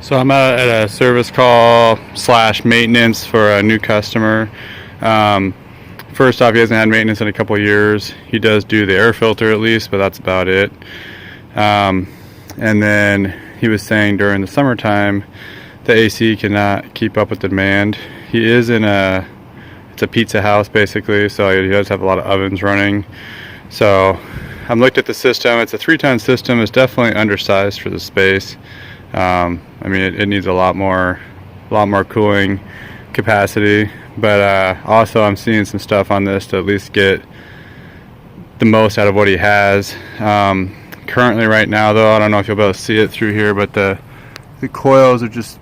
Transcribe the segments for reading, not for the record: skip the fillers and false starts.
So I'm at a service call slash maintenance for a new customer. First off, he hasn't had maintenance in a couple of years. He does do the air filter at least, but that's about it. And then he was saying during the summertime the AC cannot keep up with the demand. He is in it's a pizza house basically, so he does have a lot of ovens running. So I'm looked at the system. It's a 3-ton system. It's definitely undersized for the space. I mean, it needs a lot more cooling capacity, but also I'm seeing some stuff on this to at least get the most out of what he has. Currently right now though, I don't know if you'll be able to see it through here, but the coils are just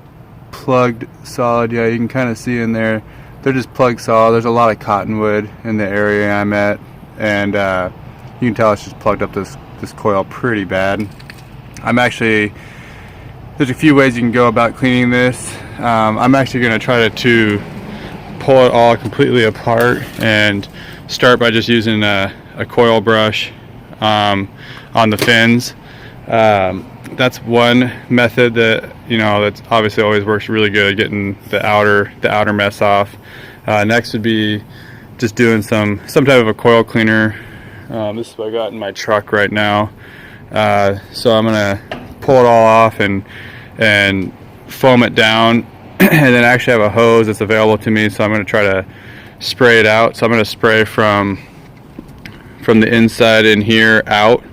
plugged solid. Yeah, you can kind of see in there, they're just plugged solid. There's a lot of cottonwood in the area I'm at, and you can tell it's just plugged up this coil pretty bad. There's a few ways you can go about cleaning this. I'm actually going to try to pull it all completely apart and start by just using a coil brush on the fins. That's one method that's obviously always works really good, getting the outer mess off. Next would be just doing some type of a coil cleaner. This is what I got in my truck right now. So I'm gonna pull it all off and foam it down, and then actually have a hose that's available to me, so I'm going to try to spray it out. So I'm going to spray from the inside in here out,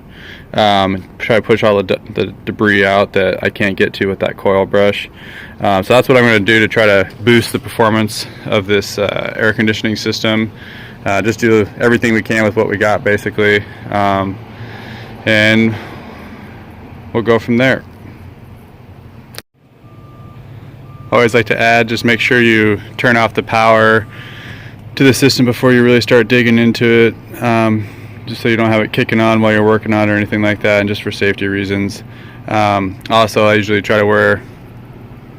try to push all the debris out that I can't get to with that coil brush. So that's what I'm going to do to try to boost the performance of this air conditioning system. Just do everything we can with what we got basically, and we'll go from there. I always like to add, just make sure you turn off the power to the system before you really start digging into it, just so you don't have it kicking on while you're working on it or anything like that, and just for safety reasons. Also, I usually try to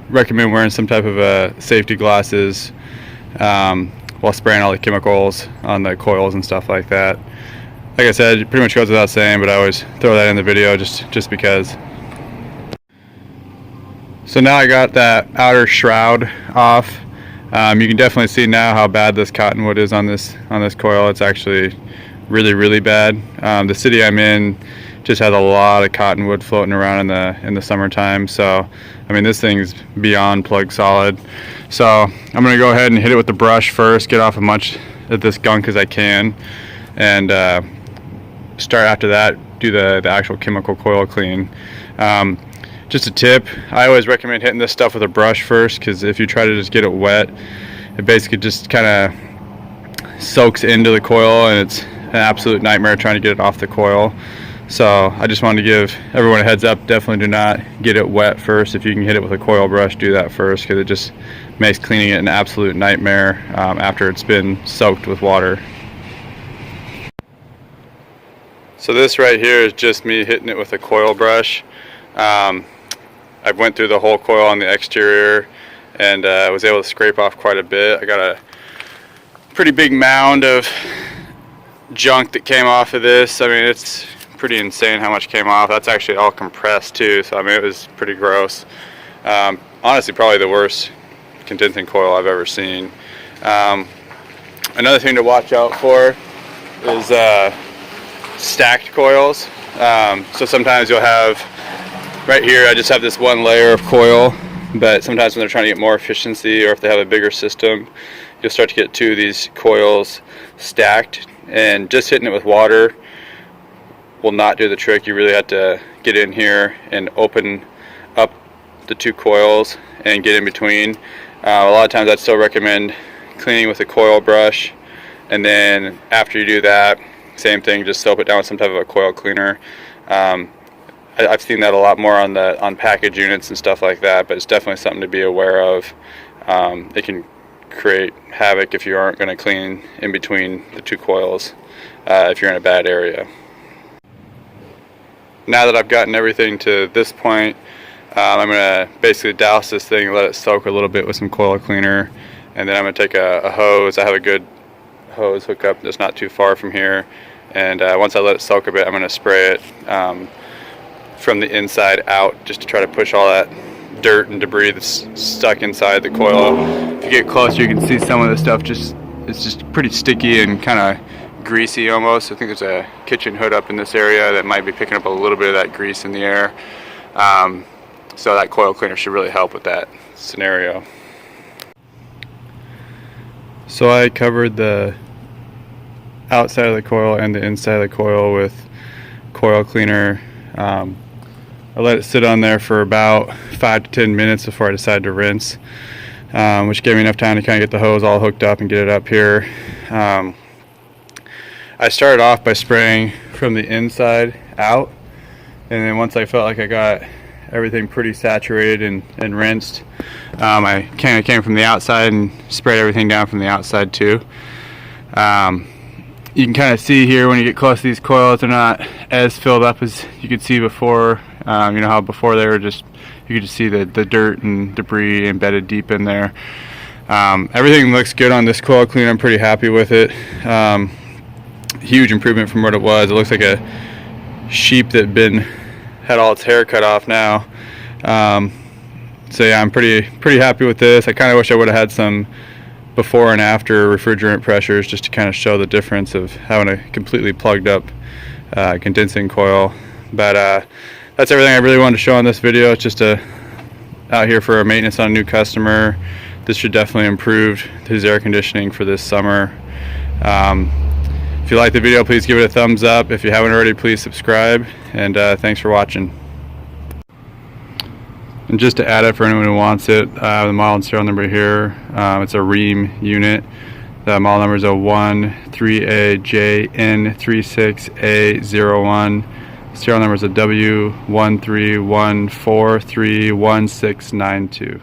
recommend wearing some type of safety glasses while spraying all the chemicals on the coils and stuff like that. Like I said, it pretty much goes without saying, but I always throw that in the video just because. So now I got that outer shroud off. You can definitely see now how bad this cottonwood is on this coil. It's actually really bad. The city I'm in just has a lot of cottonwood floating around in the summertime. So I mean, this thing's beyond plug solid. So I'm gonna go ahead and hit it with the brush first, get off as much of this gunk as I can, and start after that, do the actual chemical coil clean. Just a tip, I always recommend hitting this stuff with a brush first, because if you try to just get it wet, it basically just kind of soaks into the coil, and it's an absolute nightmare trying to get it off the coil. So I just wanted to give everyone a heads up, definitely do not get it wet first. If you can hit it with a coil brush, do that first, because it just makes cleaning it an absolute nightmare after it's been soaked with water. So this right here is just me hitting it with a coil brush. I went through the whole coil on the exterior, and was able to scrape off quite a bit. I got a pretty big mound of junk that came off of this. I mean, it's pretty insane how much came off. That's actually all compressed too, so I mean, it was pretty gross. Honestly, probably the worst condensing coil I've ever seen. Another thing to watch out for is stacked coils. So sometimes you'll have, right here I just have this one layer of coil, but sometimes when they're trying to get more efficiency, or if they have a bigger system, you'll start to get two of these coils stacked, and just hitting it with water will not do the trick. You really have to get in here and open up the two coils and get in between. A lot of times I'd still recommend cleaning with a coil brush, and then after you do that, same thing, just soap it down with some type of a coil cleaner. I've seen that a lot more on package units and stuff like that, but it's definitely something to be aware of. It can create havoc if you aren't going to clean in between the two coils if you're in a bad area. Now that I've gotten everything to this point, I'm going to basically douse this thing and let it soak a little bit with some coil cleaner, and then I'm going to take a hose. I have a good hose hookup that's not too far from here, and once I let it soak a bit, I'm going to spray it from the inside out, just to try to push all that dirt and debris that's stuck inside the coil. If you get closer, you can see some of the stuff it's just pretty sticky and kind of greasy almost. I think there's a kitchen hood up in this area that might be picking up a little bit of that grease in the air. So that coil cleaner should really help with that scenario. So I covered the outside of the coil and the inside of the coil with coil cleaner. I let it sit on there for about 5 to 10 minutes before I decided to rinse, which gave me enough time to kind of get the hose all hooked up and get it up here. I started off by spraying from the inside out, and then once I felt like I got everything pretty saturated and rinsed, I kind of came from the outside and sprayed everything down from the outside too. You can kind of see here when you get close to these coils, they're not as filled up as you could see before. You know how before they were just, you could just see the dirt and debris embedded deep in there. Everything looks good on this coil cleaner. I'm pretty happy with it. Huge improvement from what it was. It looks like a sheep that had all its hair cut off now. So yeah, I'm pretty happy with this. I kind of wish I would have had some before and after refrigerant pressures just to kind of show the difference of having a completely plugged up condensing coil. But that's everything I really wanted to show in this video. It's just out here for a maintenance on a new customer. This should definitely improve his air conditioning for this summer. If you like the video, please give it a thumbs up. If you haven't already, please subscribe, and thanks for watching. And just to add it for anyone who wants it, the model and serial number here, it's a Ream unit. The model number is 13AJN36A01. Serial number is a W131431692.